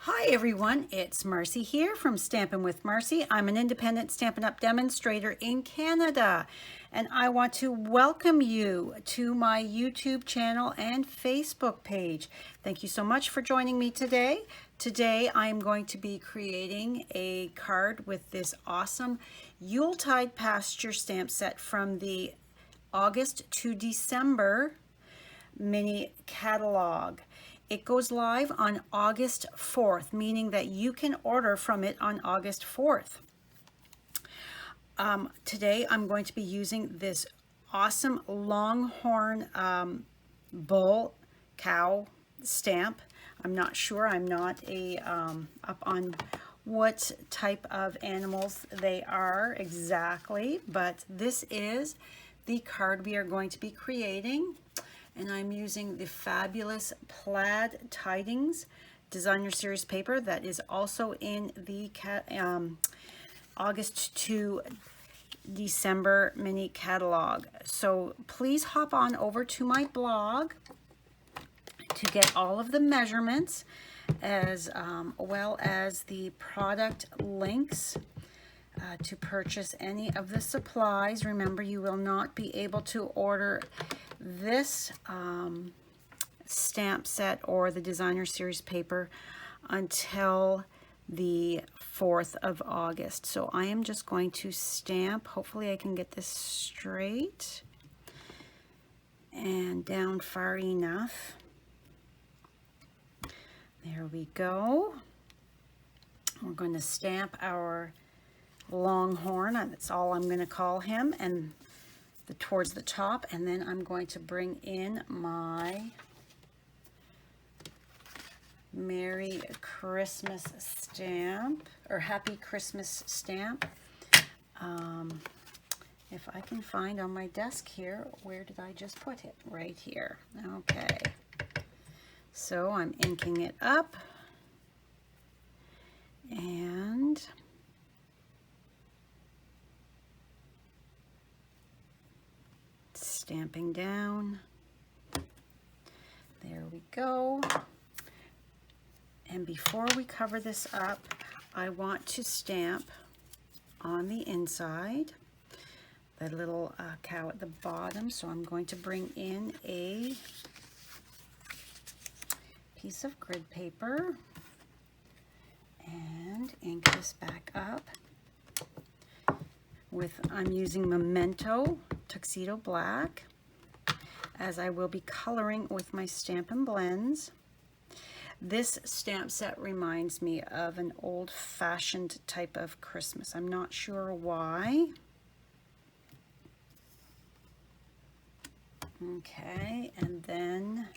Hi everyone, it's Marcy here from Stampin' with Marcy. I'm an independent Stampin' Up! Demonstrator in Canada, and I want to welcome you to my YouTube channel and Facebook page. Thank you so much for joining me today. Today I'm going to be creating a card with this awesome Yuletide Pasture stamp set from the August to December Mini Catalog. It goes live on August 4th, meaning that you can order from it on August 4th. Today I'm going to be using this awesome Longhorn bull cow stamp. I'm not sure, I'm not up on what type of animals they are exactly, but this is the card we are going to be creating. And I'm using the fabulous Plaid Tidings Designer Series paper that is also in the August to December Mini Catalog. So please hop on over to my blog to get all of the measurements as well as the product links to purchase any of the supplies. Remember, you will not be able to order this stamp set or the designer series paper until the 4th of August. So I am just going to stamp. Hopefully I can get this straight and down far enough. There we go. We're going to stamp our Longhorn, that's all I'm going to call him, and towards the top, and then I'm going to bring in my Merry Christmas stamp, or Happy Christmas stamp. If I can find on my desk here, where did I just put it? Right here. Okay. So I'm inking it up, and stamping down. There we go. And before we cover this up, I want to stamp on the inside the little cow at the bottom. So I'm going to bring in a piece of grid paper and ink this back up with, I'm using Memento Tuxedo Black, as I will be coloring with my Stampin' Blends. This stamp set reminds me of an old-fashioned type of Christmas. I'm not sure why. Okay, and then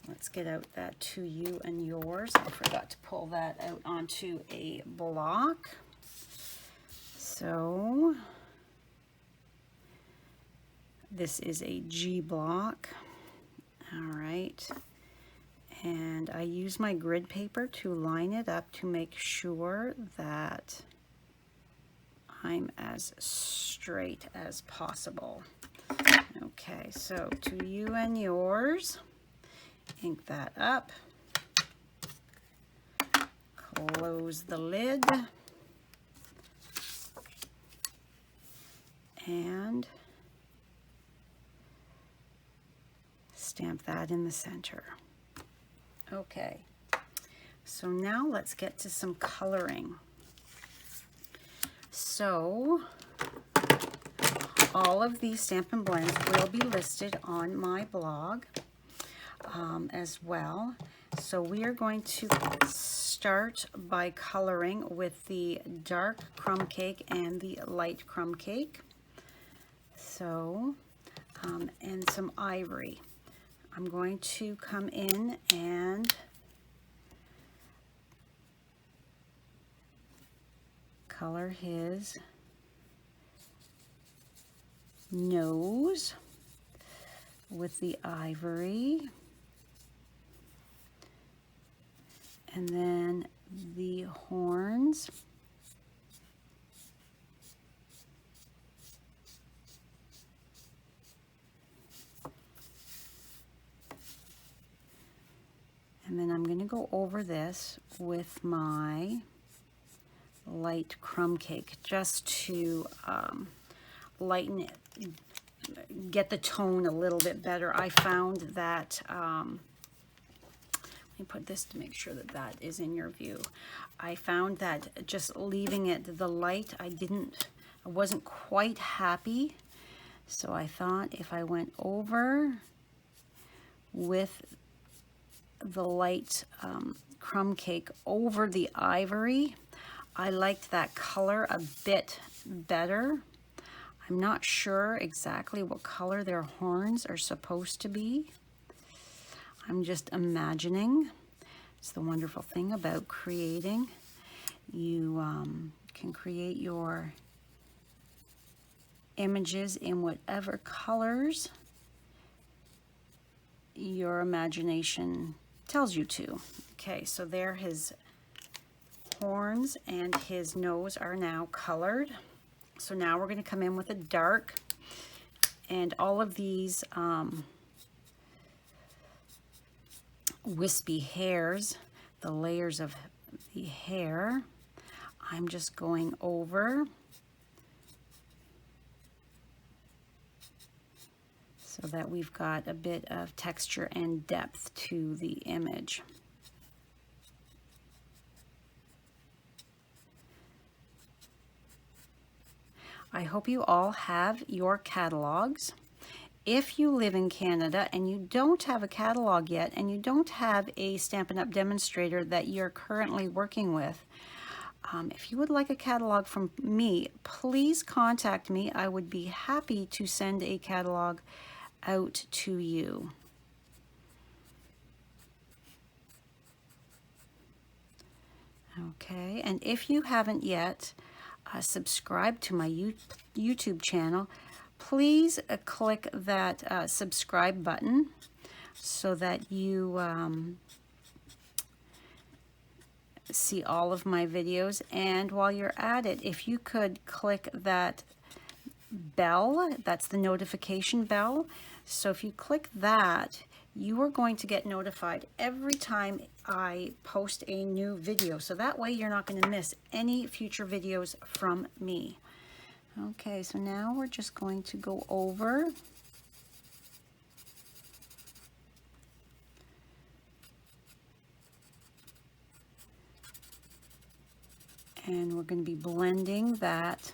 let's get out that to you and yours. I forgot to pull that out onto a block. So this is a G block. All right. And I use my grid paper to line it up to make sure that I'm as straight as possible. Okay, so to you and yours, ink that up, close the lid, and stamp that in the center. Okay, so now let's get to some coloring. So all of these Stampin' Blends will be listed on my blog as well. So we are going to start by coloring with the dark crumb cake and the light crumb cake. So, and some ivory. I'm going to come in and color his nose with the ivory, and then the horns And then I'm going to go over this with my light crumb cake just to lighten it, get the tone a little bit better. I found that, let me put this to make sure that that is in your view. I found that just leaving it the light, I wasn't quite happy. So I thought if I went over with the light crumb cake over the ivory, I liked that color a bit better. I'm not sure exactly what color their horns are supposed to be. I'm just imagining. It's the wonderful thing about creating. You can create your images in whatever colors your imagination tells you to. Okay, so there his horns and his nose are now colored. So now we're going to come in with a dark, and all of these wispy hairs, the layers of the hair, I'm just going over so that we've got a bit of texture and depth to the image. I hope you all have your catalogs. If you live in Canada and you don't have a catalog yet, and you don't have a Stampin' Up! Demonstrator that you're currently working with, if you would like a catalog from me, please contact me. I would be happy to send a catalog out to you. Okay, and if you haven't yet subscribed to my YouTube channel, please click that subscribe button so that you see all of my videos. And while you're at it, if you could click that bell, that's the notification bell. So if you click that, you are going to get notified every time I post a new video. So that way you're not going to miss any future videos from me. Okay, so now we're just going to go over and we're going to be blending that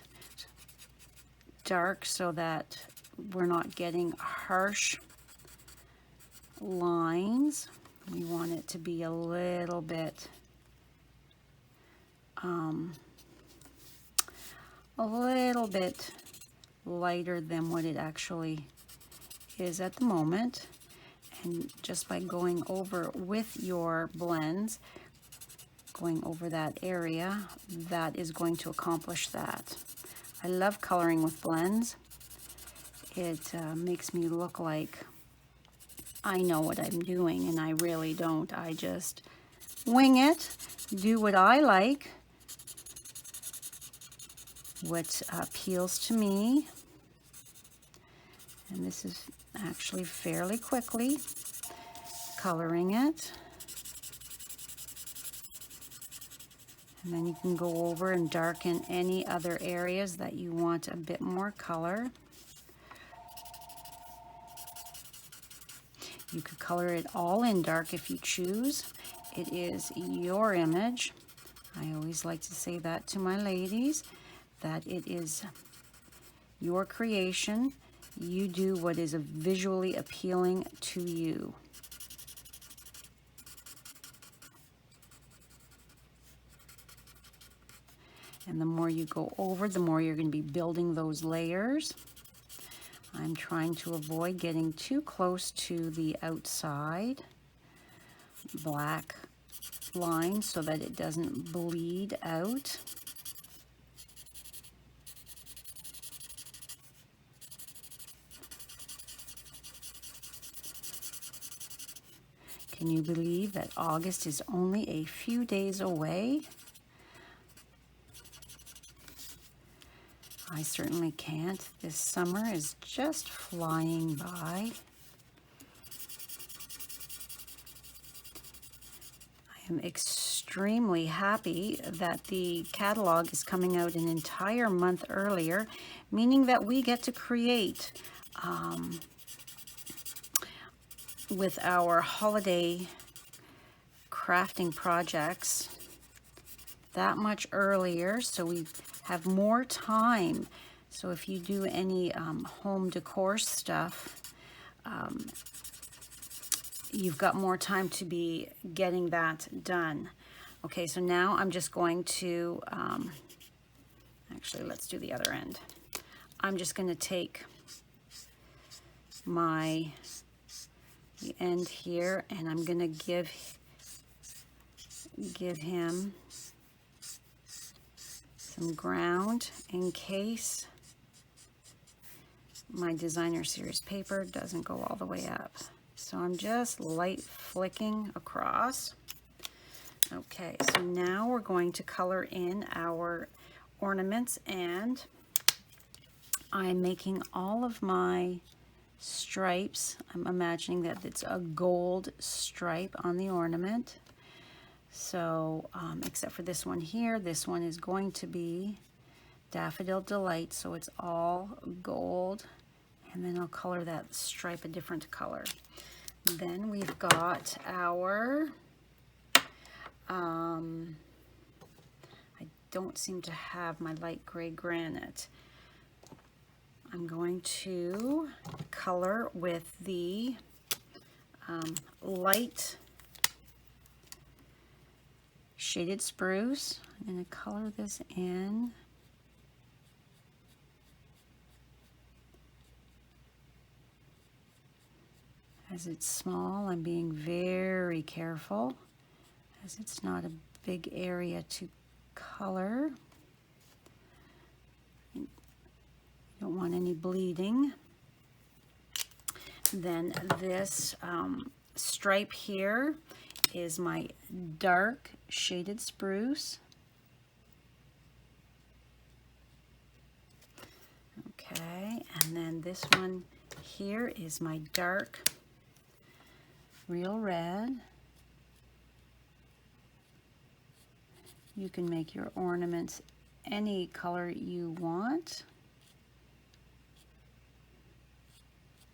dark so that we're not getting harsh lines. We want it to be a little bit lighter than what it actually is at the moment. And just by going over with your blends, going over that area, that is going to accomplish that. I love coloring with blends. It makes me look like I know what I'm doing, and I really don't. I just wing it, do what I like, what appeals to me. And this is actually fairly quickly coloring it. And then you can go over and darken any other areas that you want a bit more color. You could color it all in dark if you choose. It is your image. I always like to say that to my ladies, that it is your creation. You do what is visually appealing to you. And the more you go over, the more you're going to be building those layers. I'm trying to avoid getting too close to the outside black line so that it doesn't bleed out. Can you believe that August is only a few days away? I certainly can't. This summer is just flying by. am extremely happy that the catalog is coming out an entire month earlier, meaning that we get to create with our holiday crafting projects that much earlier, so we have more time. So if you do any home decor stuff, you've got more time to be getting that done. Okay, so now I'm just going to, actually let's do the other end. I'm just going to take the end here, and I'm going to give him some ground in case my designer series paper doesn't go all the way up. So I'm just light flicking across. Okay, so now we're going to color in our ornaments, and I'm making all of my stripes. I'm imagining that it's a gold stripe on the ornament. So, except for this one here, this one is going to be Daffodil Delight, so it's all gold. And then I'll color that stripe a different color. Then we've got our, I don't seem to have my light gray granite. I'm going to color with the light shaded spruce. I'm going to color this in. As it's small, I'm being very careful, as it's not a big area to color. You don't want any bleeding. Then this stripe here is my dark shaded spruce. Okay, and then this one here is my dark real red. You can make your ornaments any color you want.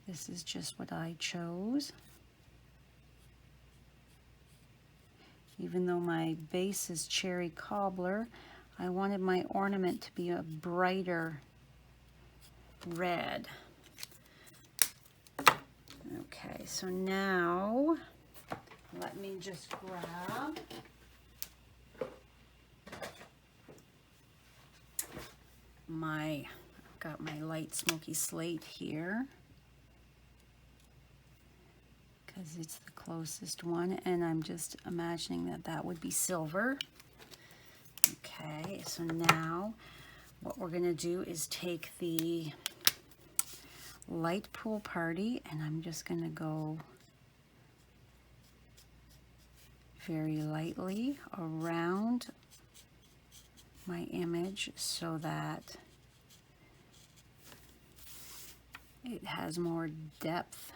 This is just what I chose. Even though my base is cherry cobbler, I wanted my ornament to be a brighter red. Okay, so now let me just grab I've got my light smoky slate here because it's the closest one, and I'm just imagining that that would be silver. Okay, so now what we're going to do is take the light pool party, and I'm just going to go very lightly around my image so that it has more depth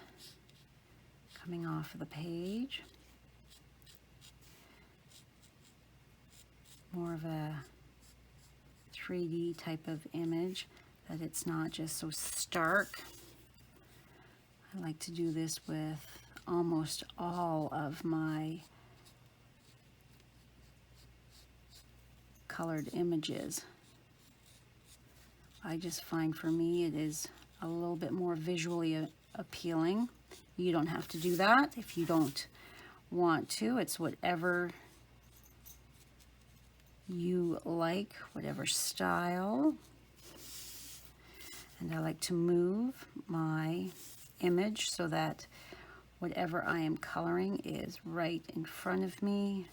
coming off of the page. More of a 3D type of image, that it's not just so stark. I like to do this with almost all of my colored images. I just find for me it is a little bit more visually appealing. You don't have to do that if you don't want to. It's whatever you like, whatever style. And I like to move my image so that whatever I am coloring is right in front of me.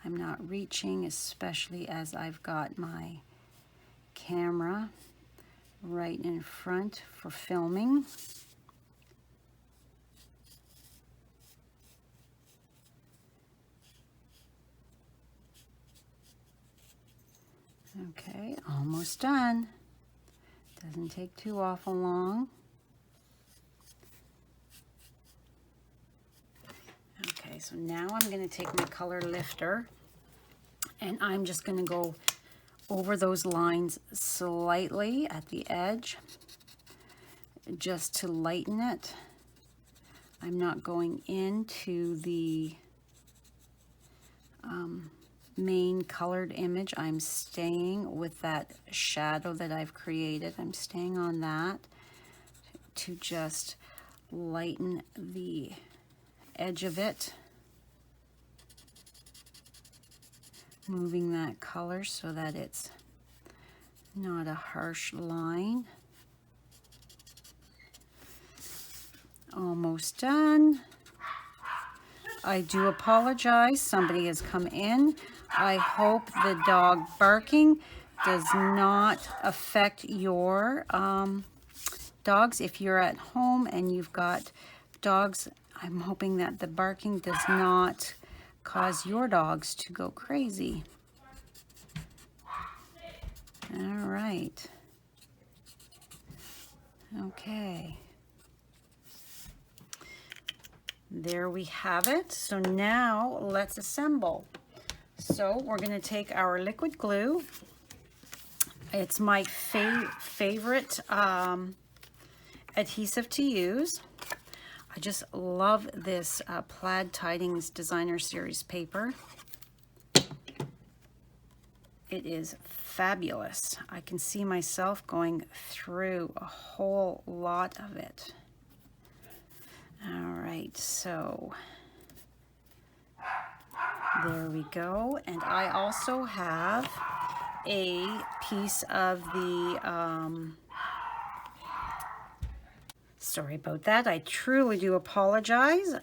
I'm not reaching, especially as I've got my camera right in front for filming. Okay, almost done. Doesn't take too awful long. Okay, so now I'm going to take my color lifter and I'm just going to go over those lines slightly at the edge just to lighten it. I'm not going into the main colored image. I'm staying with that shadow that I've created. I'm staying on that to just lighten the edge of it. Moving that color so that it's not a harsh line. Almost done. I do apologize. Somebody has come in. I hope the dog barking does not affect your dogs. If you're at home and you've got dogs, I'm hoping that the barking does not cause your dogs to go crazy. All right. Okay. There we have it. So now let's assemble. So we're going to take our liquid glue. It's my favorite adhesive to use. I just love this Plaid Tidings Designer Series paper. It is fabulous. I can see myself going through a whole lot of it. All right, so there we go. And I also have a piece of the, sorry about that. I truly do apologize.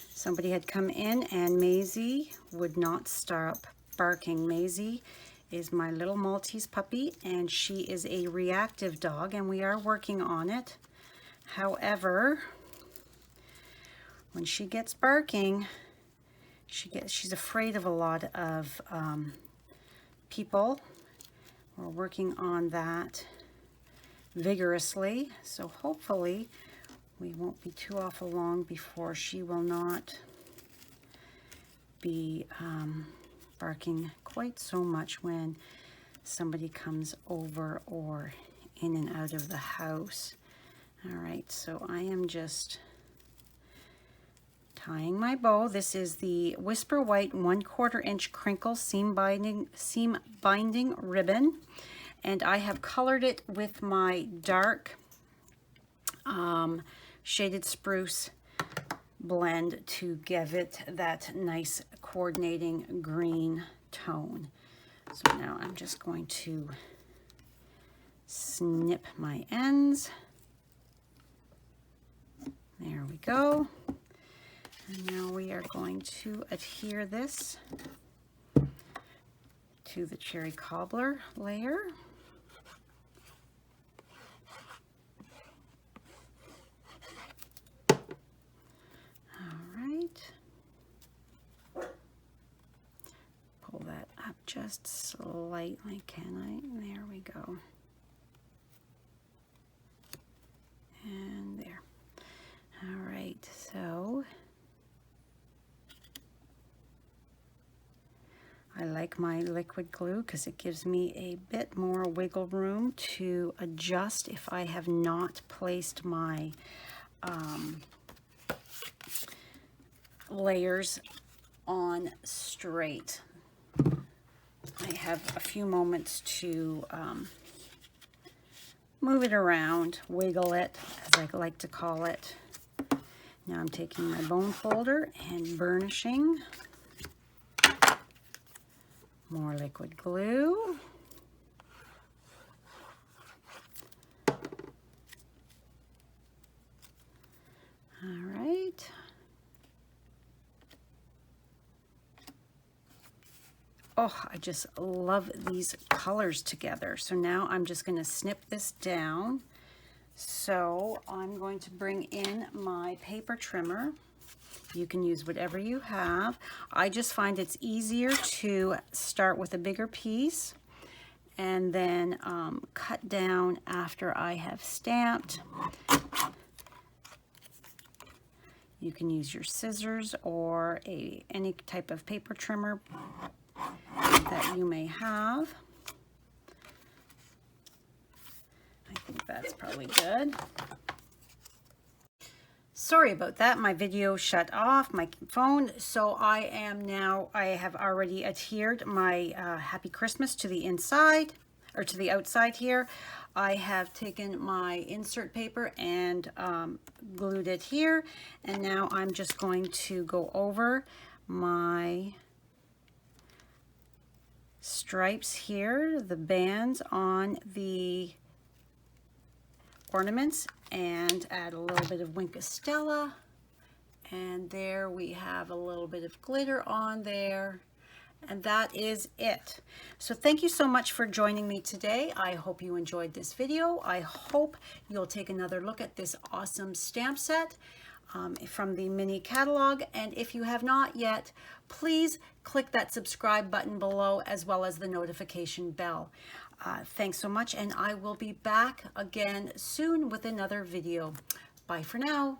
Somebody had come in and Maisie would not stop barking. Maisie is my little Maltese puppy and she is a reactive dog and we are working on it. However, when she gets barking, she's afraid of a lot of people. We're working on that vigorously, so hopefully we won't be too awful long before she will not be barking quite so much when somebody comes over or in and out of the house. All right, so I am just tying my bow. This is the Whisper White 1/4 inch crinkle seam binding ribbon, and I have colored it with my dark shaded spruce blend to give it that nice coordinating green tone. So now I'm just going to snip my ends. There we go. And now we are going to adhere this to the cherry cobbler layer. All right. Pull that up just slightly, can I? There we go. And there. All right, so I like my liquid glue because it gives me a bit more wiggle room to adjust if I have not placed my layers on straight. I have a few moments to move it around, wiggle it, as I like to call it. Now I'm taking my bone folder and burnishing. More liquid glue. All right. Oh, I just love these colors together. So now I'm just going to snip this down. So I'm going to bring in my paper trimmer. You can use whatever you have. I just find it's easier to start with a bigger piece and then cut down after I have stamped. You can use your scissors or any type of paper trimmer that you may have. I think that's probably good. Sorry about that, my video shut off, my phone. So I have already adhered my Happy Christmas to the inside, or to the outside here. I have taken my insert paper and glued it here. And now I'm just going to go over my stripes here, the bands on the ornaments, and add a little bit of Wink of Stella, and there we have a little bit of glitter on there, and that is it. So thank you so much for joining me today. I hope you enjoyed this video. I hope you'll take another look at this awesome stamp set from the Mini Catalog, and if you have not yet, please click that subscribe button below as well as the notification bell. Thanks so much, and I will be back again soon with another video. Bye for now.